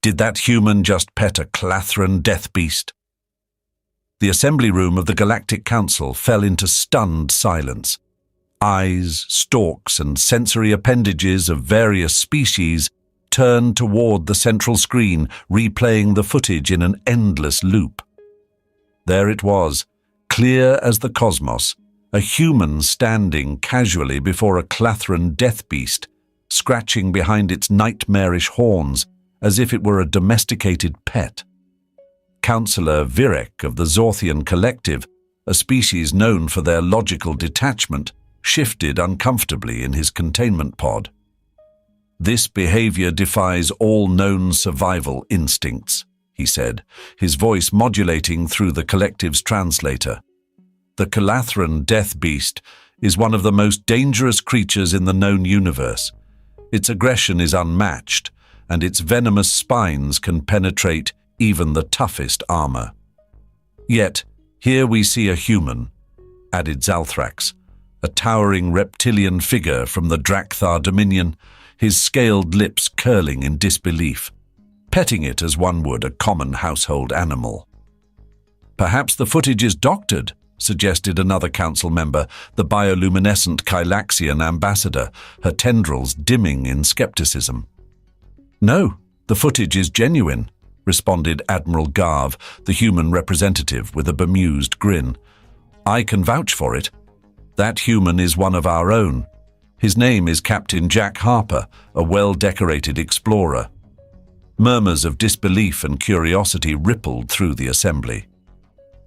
Did that human just pet a Clathran death beast? The assembly room of the Galactic Council fell into stunned silence. Eyes, stalks, and sensory appendages of various species turned toward the central screen, replaying the footage in an endless loop. There it was, clear as the cosmos, a human standing casually before a Clathran death beast, scratching behind its nightmarish horns as if it were a domesticated pet. Councillor Virek of the Zorthian Collective, a species known for their logical detachment, shifted uncomfortably in his containment pod. "This behavior defies all known survival instincts," he said, his voice modulating through the collective's translator. "The Clathran death beast is one of the most dangerous creatures in the known universe. Its aggression is unmatched, and its venomous spines can penetrate even the toughest armor. Yet, here we see a human," added Zalthrax, a towering reptilian figure from the Drakthar Dominion, his scaled lips curling in disbelief, petting it as one would a common household animal. "Perhaps the footage is doctored," suggested another council member, the bioluminescent Kylaxian ambassador, her tendrils dimming in skepticism. "No, the footage is genuine," responded Admiral Garv, the human representative, with a bemused grin. "I can vouch for it. That human is one of our own. His name is Captain Jack Harper, a well-decorated explorer." Murmurs of disbelief and curiosity rippled through the assembly.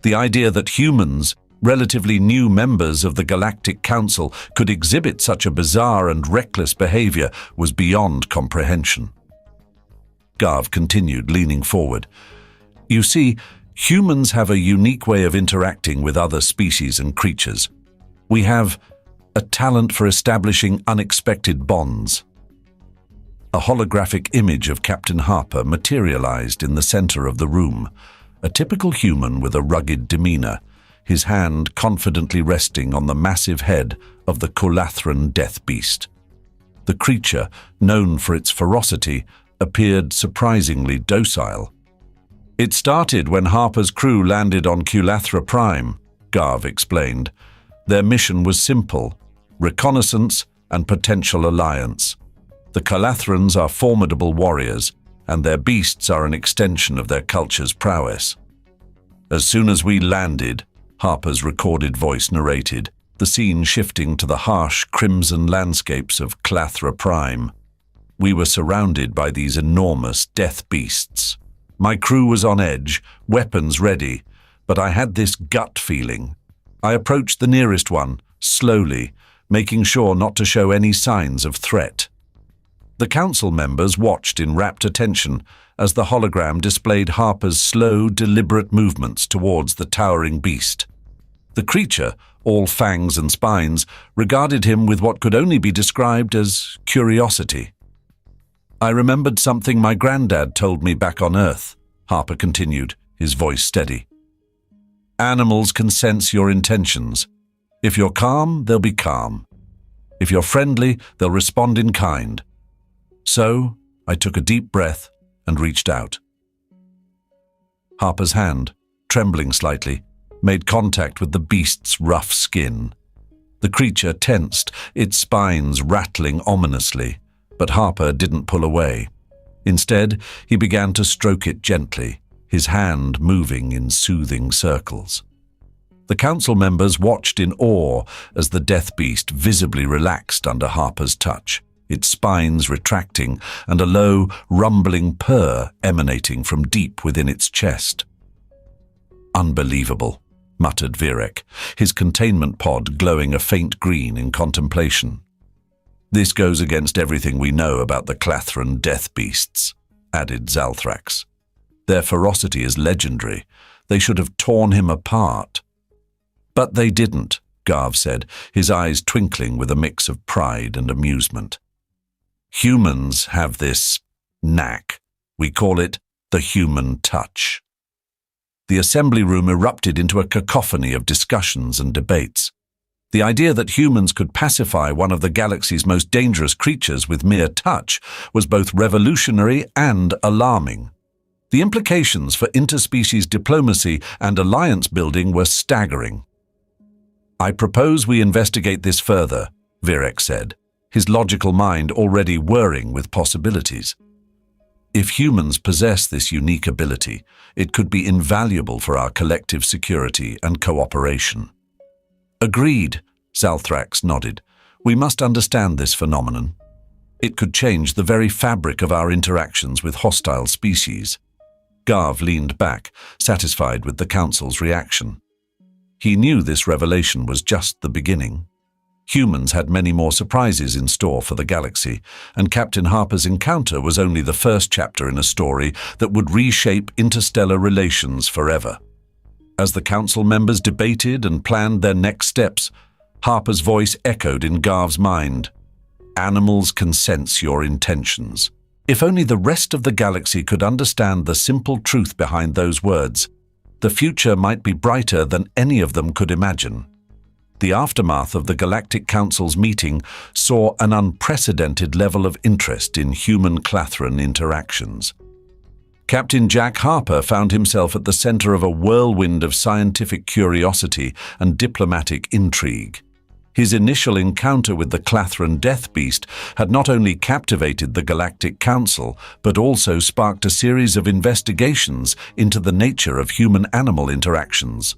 The idea that humans, relatively new members of the Galactic Council, could exhibit such a bizarre and reckless behavior was beyond comprehension. Garv continued, leaning forward. "You see, humans have a unique way of interacting with other species and creatures. We have a talent for establishing unexpected bonds." A holographic image of Captain Harper materialized in the center of the room, a typical human with a rugged demeanor, his hand confidently resting on the massive head of the Clathran death beast. The creature, known for its ferocity, appeared surprisingly docile. "It started when Harper's crew landed on Culathra Prime," Garv explained. "Their mission was simple: reconnaissance and potential alliance. The Calathrans are formidable warriors, and their beasts are an extension of their culture's prowess. As soon as we landed," Harper's recorded voice narrated, the scene shifting to the harsh crimson landscapes of Clathra Prime, "we were surrounded by these enormous death beasts. My crew was on edge, weapons ready, but I had this gut feeling. I approached the nearest one, slowly, making sure not to show any signs of threat." The council members watched in rapt attention as the hologram displayed Harper's slow, deliberate movements towards the towering beast. The creature, all fangs and spines, regarded him with what could only be described as curiosity. "I remembered something my granddad told me back on Earth," Harper continued, his voice steady. "Animals can sense your intentions. If you're calm, they'll be calm. If you're friendly, they'll respond in kind. So, I took a deep breath and reached out." Harper's hand, trembling slightly, made contact with the beast's rough skin. The creature tensed, its spines rattling ominously, but Harper didn't pull away. Instead, he began to stroke it gently, his hand moving in soothing circles. The council members watched in awe as the death beast visibly relaxed under Harper's touch, its spines retracting and a low, rumbling purr emanating from deep within its chest. "Unbelievable," muttered Virek, his containment pod glowing a faint green in contemplation. "This goes against everything we know about the Clathran death beasts," added Zalthrax. "Their ferocity is legendary. They should have torn him apart." "But they didn't," Garv said, his eyes twinkling with a mix of pride and amusement. "Humans have this knack. We call it the human touch." The assembly room erupted into a cacophony of discussions and debates. The idea that humans could pacify one of the galaxy's most dangerous creatures with mere touch was both revolutionary and alarming. The implications for interspecies diplomacy and alliance building were staggering. "I propose we investigate this further," Virek said, his logical mind already whirring with possibilities. If humans possess this unique ability, it could be invaluable for our collective security and cooperation. "Agreed," Zalthrax nodded. "We must understand this phenomenon. It could change the very fabric of our interactions with hostile species." Garv leaned back, satisfied with the Council's reaction. He knew this revelation was just the beginning. Humans had many more surprises in store for the galaxy, and Captain Harper's encounter was only the first chapter in a story that would reshape interstellar relations forever. As the Council members debated and planned their next steps, Harper's voice echoed in Garv's mind. "Animals can sense your intentions." If only the rest of the galaxy could understand the simple truth behind those words, the future might be brighter than any of them could imagine. The aftermath of the Galactic Council's meeting saw an unprecedented level of interest in human-Clathran interactions. Captain Jack Harper found himself at the center of a whirlwind of scientific curiosity and diplomatic intrigue. His initial encounter with the Clathran Death Beast had not only captivated the Galactic Council, but also sparked a series of investigations into the nature of human-animal interactions.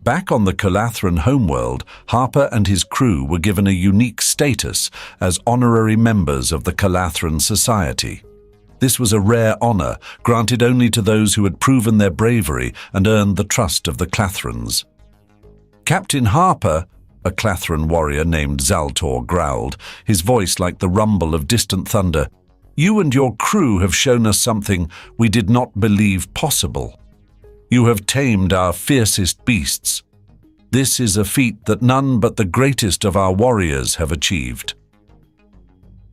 Back on the Calathran homeworld, Harper and his crew were given a unique status as honorary members of the Calathran Society. This was a rare honor, granted only to those who had proven their bravery and earned the trust of the Clathrans. "Captain Harper," a Clathran warrior named Zaltor growled, his voice like the rumble of distant thunder, "you and your crew have shown us something we did not believe possible. You have tamed our fiercest beasts. This is a feat that none but the greatest of our warriors have achieved."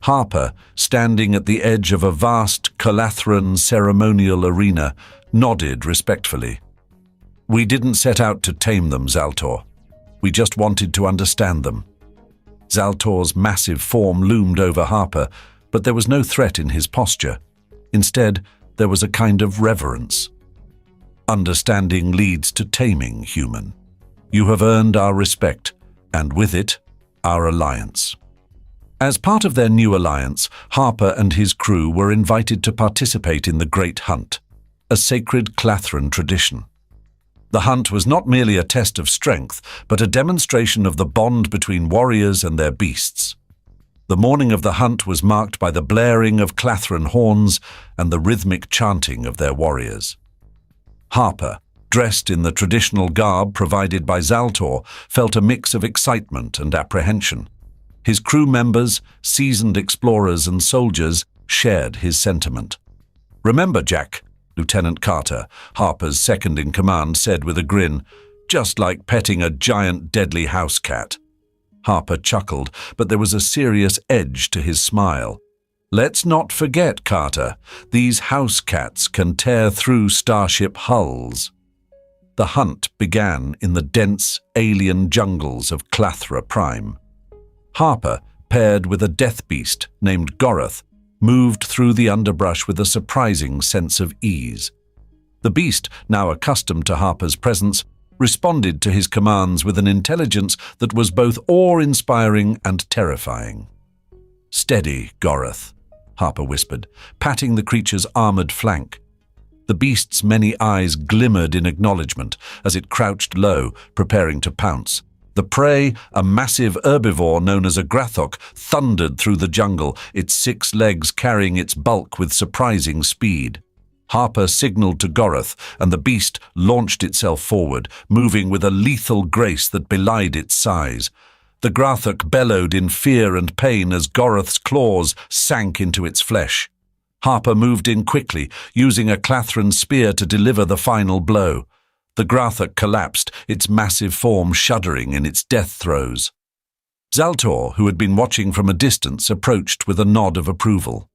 Harper, standing at the edge of a vast Calathran ceremonial arena, nodded respectfully. "We didn't set out to tame them, Zaltor. We just wanted to understand them." Zaltor's massive form loomed over Harper, but there was no threat in his posture. Instead, there was a kind of reverence. "Understanding leads to taming, human. You have earned our respect, and with it, our alliance." As part of their new alliance, Harper and his crew were invited to participate in the Great Hunt, a sacred Clathran tradition. The hunt was not merely a test of strength, but a demonstration of the bond between warriors and their beasts. The morning of the hunt was marked by the blaring of Clathran horns and the rhythmic chanting of their warriors. Harper, dressed in the traditional garb provided by Zaltor, felt a mix of excitement and apprehension. His crew members, seasoned explorers and soldiers, shared his sentiment. "Remember, Jack," Lieutenant Carter, Harper's second-in-command, said with a grin, "just like petting a giant deadly house cat." Harper chuckled, but there was a serious edge to his smile. "Let's not forget, Carter, these house cats can tear through starship hulls." The hunt began in the dense, alien jungles of Clathra Prime. Harper, paired with a death beast named Goroth, moved through the underbrush with a surprising sense of ease. The beast, now accustomed to Harper's presence, responded to his commands with an intelligence that was both awe-inspiring and terrifying. "Steady, Goroth," Harper whispered, patting the creature's armored flank. The beast's many eyes glimmered in acknowledgement as it crouched low, preparing to pounce. The prey, a massive herbivore known as a grathok, thundered through the jungle, its 6 legs carrying its bulk with surprising speed. Harper signaled to Goroth, and the beast launched itself forward, moving with a lethal grace that belied its size. The grathok bellowed in fear and pain as Goroth's claws sank into its flesh. Harper moved in quickly, using a Clathran spear to deliver the final blow. The grathok collapsed, its massive form shuddering in its death throes. Zaltor, who had been watching from a distance, approached with a nod of approval.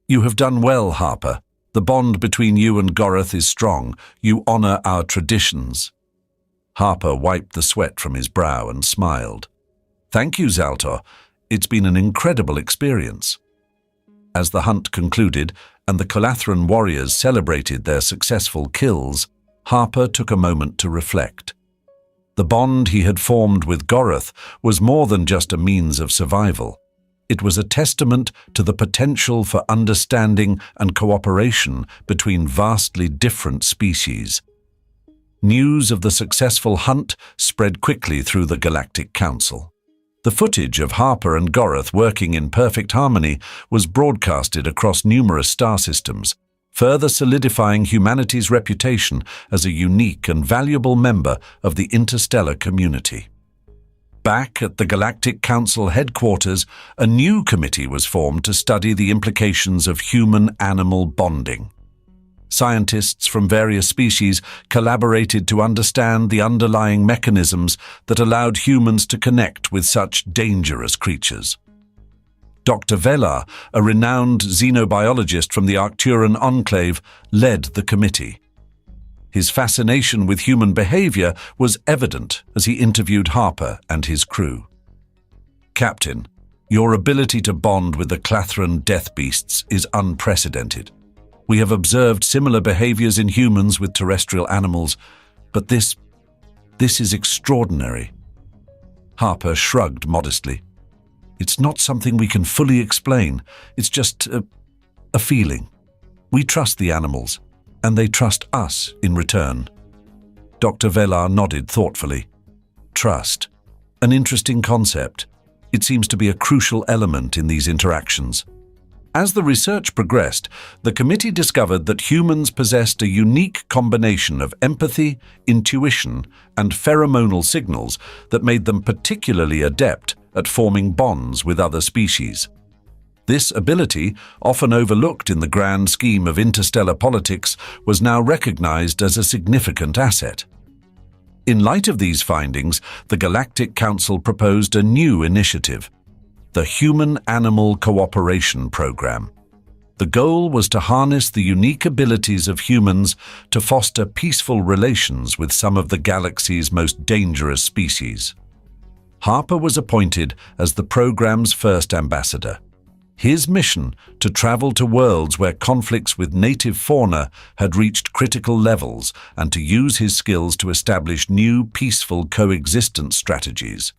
"You have done well, Harper. The bond between you and Goroth is strong. You honor our traditions." Harper wiped the sweat from his brow and smiled. "Thank you, Zaltor. It's been an incredible experience." As the hunt concluded and the Calathran warriors celebrated their successful kills, Harper took a moment to reflect. The bond he had formed with Goroth was more than just a means of survival. It was a testament to the potential for understanding and cooperation between vastly different species. News of the successful hunt spread quickly through the Galactic Council. The footage of Harper and Goroth working in perfect harmony was broadcasted across numerous star systems, further solidifying humanity's reputation as a unique and valuable member of the interstellar community. Back at the Galactic Council headquarters, a new committee was formed to study the implications of human-animal bonding. Scientists from various species collaborated to understand the underlying mechanisms that allowed humans to connect with such dangerous creatures. Dr. Velar, a renowned xenobiologist from the Arcturan Enclave, led the committee. His fascination with human behavior was evident as he interviewed Harper and his crew. "Captain, your ability to bond with the Calathran death beasts is unprecedented. We have observed similar behaviors in humans with terrestrial animals, but this is extraordinary." Harper shrugged modestly. "It's not something we can fully explain. It's just a feeling. We trust the animals, and they trust us in return." Dr. Velar nodded thoughtfully. Trust. An interesting concept. It seems to be a crucial element in these interactions. As the research progressed, the committee discovered that humans possessed a unique combination of empathy, intuition, and pheromonal signals that made them particularly adept at forming bonds with other species. This ability, often overlooked in the grand scheme of interstellar politics, was now recognized as a significant asset. In light of these findings, the Galactic Council proposed a new initiative, the Human-Animal Cooperation Program. The goal was to harness the unique abilities of humans to foster peaceful relations with some of the galaxy's most dangerous species. Harper was appointed as the program's first ambassador. His mission, to travel to worlds where conflicts with native fauna had reached critical levels and to use his skills to establish new peaceful coexistence strategies.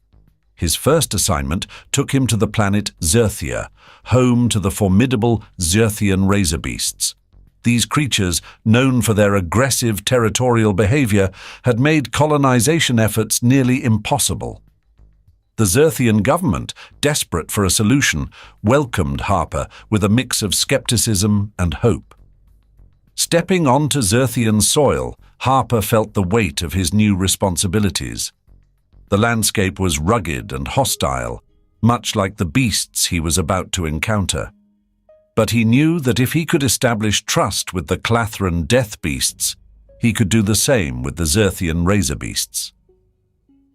His first assignment took him to the planet Zerthia, home to the formidable Zerthian razor beasts. These creatures, known for their aggressive territorial behavior, had made colonization efforts nearly impossible. The Zerthian government, desperate for a solution, welcomed Harper with a mix of skepticism and hope. Stepping onto Zerthian soil, Harper felt the weight of his new responsibilities. The landscape was rugged and hostile, much like the beasts he was about to encounter. But he knew that if he could establish trust with the Calathran death beasts, he could do the same with the Zerthian razor beasts.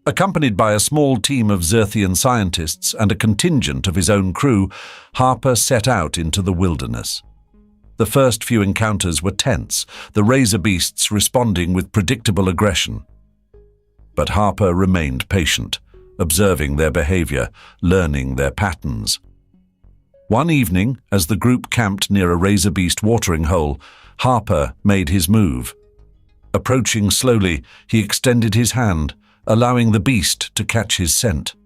Accompanied by a small team of Zerthian scientists and a contingent of his own crew, Harper set out into the wilderness. The first few encounters were tense, the razor beasts responding with predictable aggression. But Harper remained patient, observing their behavior, learning their patterns. One evening, as the group camped near a razor beast watering hole, Harper made his move. Approaching slowly, he extended his hand, allowing the beast to catch his scent.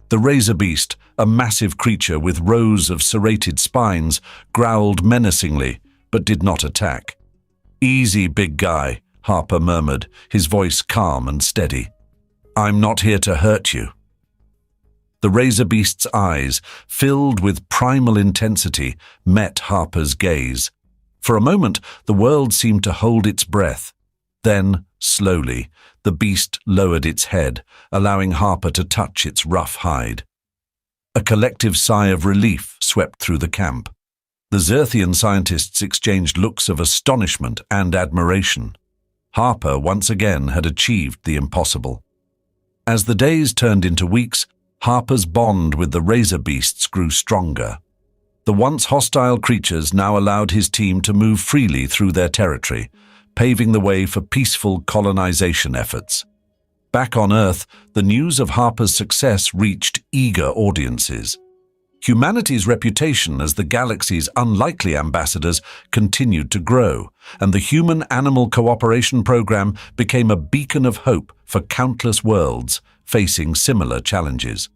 The razor beast, a massive creature with rows of serrated spines, growled menacingly, but did not attack. "Easy, big guy," Harper murmured, his voice calm and steady. "I'm not here to hurt you." The razor beast's eyes, filled with primal intensity, met Harper's gaze. For a moment, the world seemed to hold its breath. Then, slowly, the beast lowered its head, allowing Harper to touch its rough hide. A collective sigh of relief swept through the camp. The Zerthian scientists exchanged looks of astonishment and admiration. Harper once again had achieved the impossible. As the days turned into weeks, Harper's bond with the razor beasts grew stronger. The once hostile creatures now allowed his team to move freely through their territory, paving the way for peaceful colonization efforts. Back on Earth, the news of Harper's success reached eager audiences. Humanity's reputation as the galaxy's unlikely ambassadors continued to grow, and the Human-Animal Cooperation Program became a beacon of hope for countless worlds facing similar challenges.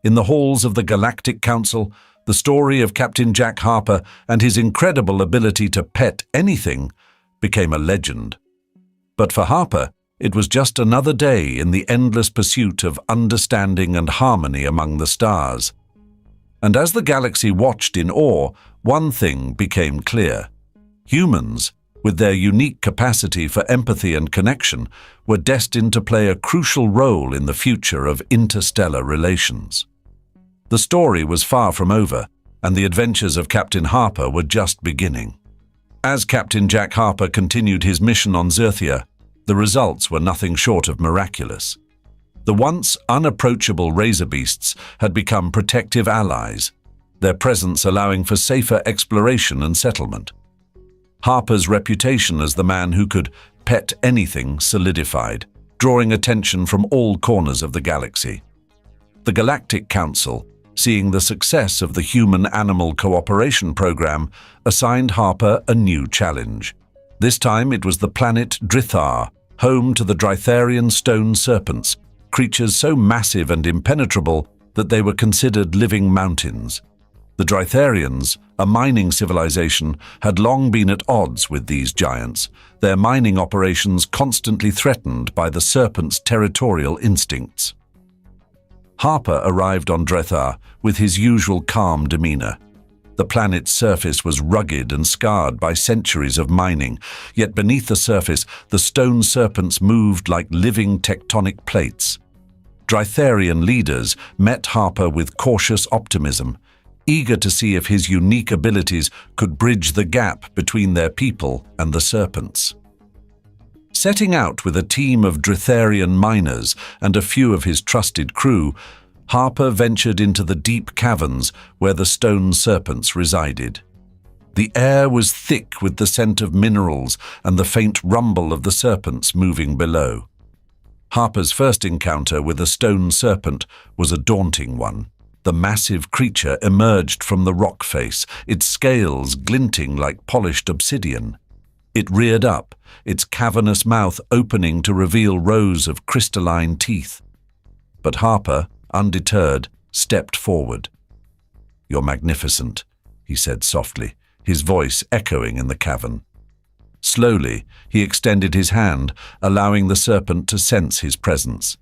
In the halls of the Galactic Council, the story of Captain Jack Harper and his incredible ability to pet anything became a legend. But for Harper, it was just another day in the endless pursuit of understanding and harmony among the stars. And as the galaxy watched in awe, one thing became clear. Humans, with their unique capacity for empathy and connection, were destined to play a crucial role in the future of interstellar relations. The story was far from over, and the adventures of Captain Harper were just beginning. As Captain Jack Harper continued his mission on Zerthia, the results were nothing short of miraculous. The once unapproachable razor beasts had become protective allies, their presence allowing for safer exploration and settlement. Harper's reputation as the man who could pet anything solidified, drawing attention from all corners of the galaxy. The Galactic Council, seeing the success of the Human-Animal Cooperation Program, assigned Harper a new challenge. This time it was the planet Drithar, home to the Dritharian stone serpents, creatures so massive and impenetrable that they were considered living mountains. The Dritharians, a mining civilization, had long been at odds with these giants, their mining operations constantly threatened by the serpents' territorial instincts. Harper arrived on Drithar with his usual calm demeanor. The planet's surface was rugged and scarred by centuries of mining, yet beneath the surface, the stone serpents moved like living tectonic plates. Dritharian leaders met Harper with cautious optimism, eager to see if his unique abilities could bridge the gap between their people and the serpents. Setting out with a team of Dritharian miners and a few of his trusted crew, Harper ventured into the deep caverns where the stone serpents resided. The air was thick with the scent of minerals and the faint rumble of the serpents moving below. Harper's first encounter with a stone serpent was a daunting one. The massive creature emerged from the rock face, its scales glinting like polished obsidian. It reared up, its cavernous mouth opening to reveal rows of crystalline teeth. But Harper, undeterred, stepped forward. "You're magnificent," he said softly, his voice echoing in the cavern. Slowly, he extended his hand, allowing the serpent to sense his presence.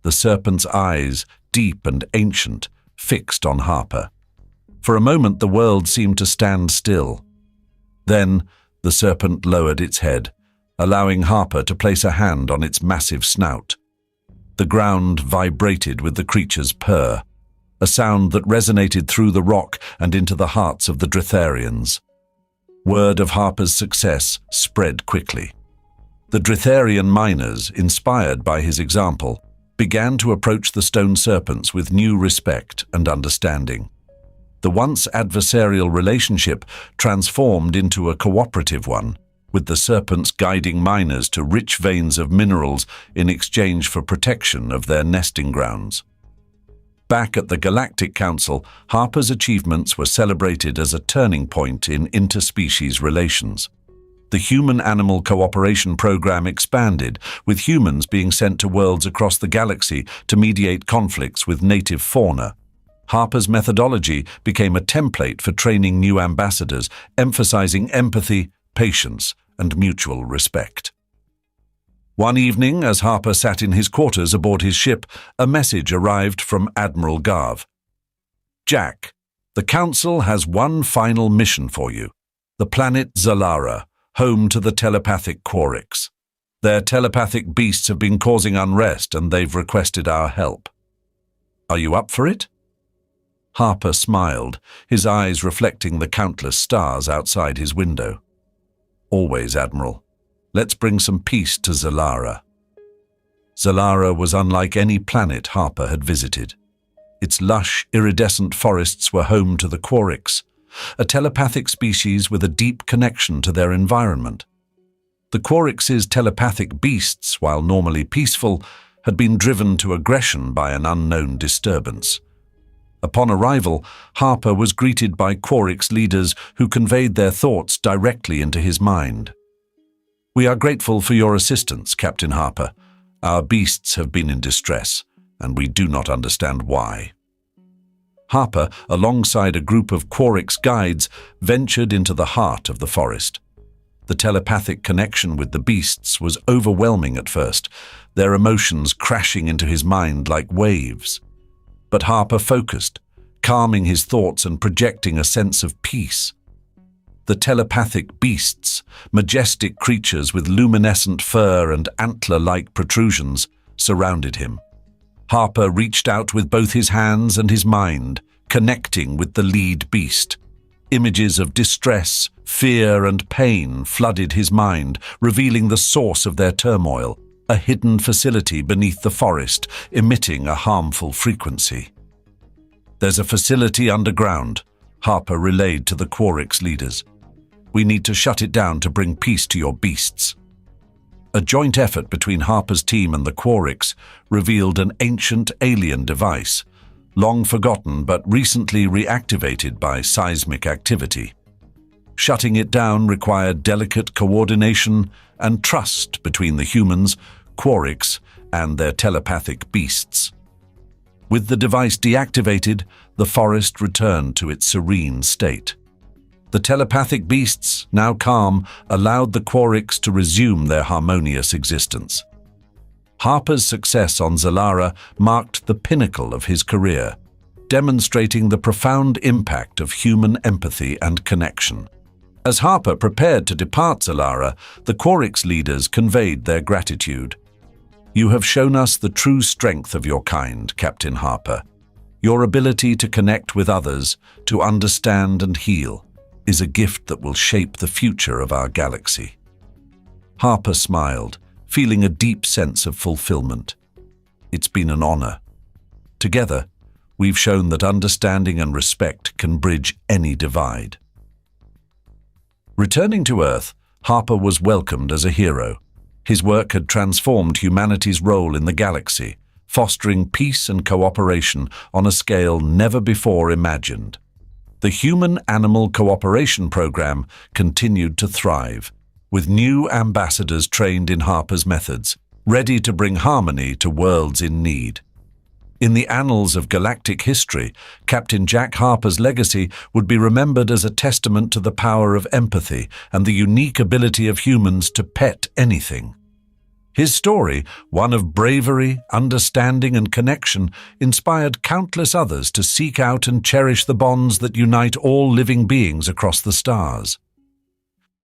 The serpent's eyes, deep and ancient, fixed on Harper. For a moment the world seemed to stand still. Then the serpent lowered its head, allowing Harper to place a hand on its massive snout. The ground vibrated with the creature's purr, a sound that resonated through the rock and into the hearts of the Dritharians. Word of Harper's success spread quickly. The Dritharian miners, inspired by his example, began to approach the stone serpents with new respect and understanding. The once adversarial relationship transformed into a cooperative one, with the serpents guiding miners to rich veins of minerals in exchange for protection of their nesting grounds. Back at the Galactic Council, Harper's achievements were celebrated as a turning point in interspecies relations. The Human-Animal Cooperation Program expanded, with humans being sent to worlds across the galaxy to mediate conflicts with native fauna. Harper's methodology became a template for training new ambassadors, emphasizing empathy, patience, and mutual respect. One evening, as Harper sat in his quarters aboard his ship, a message arrived from Admiral Garv. "Jack, the Council has one final mission for you. The planet Zalara, home to the telepathic Quarix. Their telepathic beasts have been causing unrest and they've requested our help. Are you up for it?" Harper smiled, his eyes reflecting the countless stars outside his window. "Always, Admiral. Let's bring some peace to Zalara." Zalara was unlike any planet Harper had visited. Its lush, iridescent forests were home to the Quarix, a telepathic species with a deep connection to their environment. The Quarix's telepathic beasts, while normally peaceful, had been driven to aggression by an unknown disturbance. Upon arrival, Harper was greeted by Quark's leaders who conveyed their thoughts directly into his mind. "We are grateful for your assistance, Captain Harper. Our beasts have been in distress, and we do not understand why." Harper, alongside a group of Quark's guides, ventured into the heart of the forest. The telepathic connection with the beasts was overwhelming at first, their emotions crashing into his mind like waves. But Harper focused, calming his thoughts and projecting a sense of peace. The telepathic beasts, majestic creatures with luminescent fur and antler-like protrusions, surrounded him. Harper reached out with both his hands and his mind, connecting with the lead beast. Images of distress, fear, and pain flooded his mind, revealing the source of their turmoil, a hidden facility beneath the forest, emitting a harmful frequency. "There's a facility underground," Harper relayed to the Quark's leaders. "We need to shut it down to bring peace to your beasts." A joint effort between Harper's team and the Quarks revealed an ancient alien device, long forgotten but recently reactivated by seismic activity. Shutting it down required delicate coordination and trust between the humans, Quarks, and their telepathic beasts. With the device deactivated, the forest returned to its serene state. The telepathic beasts, now calm, allowed the Quarks to resume their harmonious existence. Harper's success on Zalara marked the pinnacle of his career, demonstrating the profound impact of human empathy and connection. As Harper prepared to depart Zalara, the Quark's leaders conveyed their gratitude. "You have shown us the true strength of your kind, Captain Harper. Your ability to connect with others, to understand and heal, is a gift that will shape the future of our galaxy." Harper smiled, feeling a deep sense of fulfillment. "It's been an honor. Together, we've shown that understanding and respect can bridge any divide." Returning to Earth, Harper was welcomed as a hero. His work had transformed humanity's role in the galaxy, fostering peace and cooperation on a scale never before imagined. The Human-Animal Cooperation Program continued to thrive, with new ambassadors trained in Harper's methods, ready to bring harmony to worlds in need. In the annals of galactic history, Captain Jack Harper's legacy would be remembered as a testament to the power of empathy and the unique ability of humans to pet anything. His story, one of bravery, understanding, and connection, inspired countless others to seek out and cherish the bonds that unite all living beings across the stars.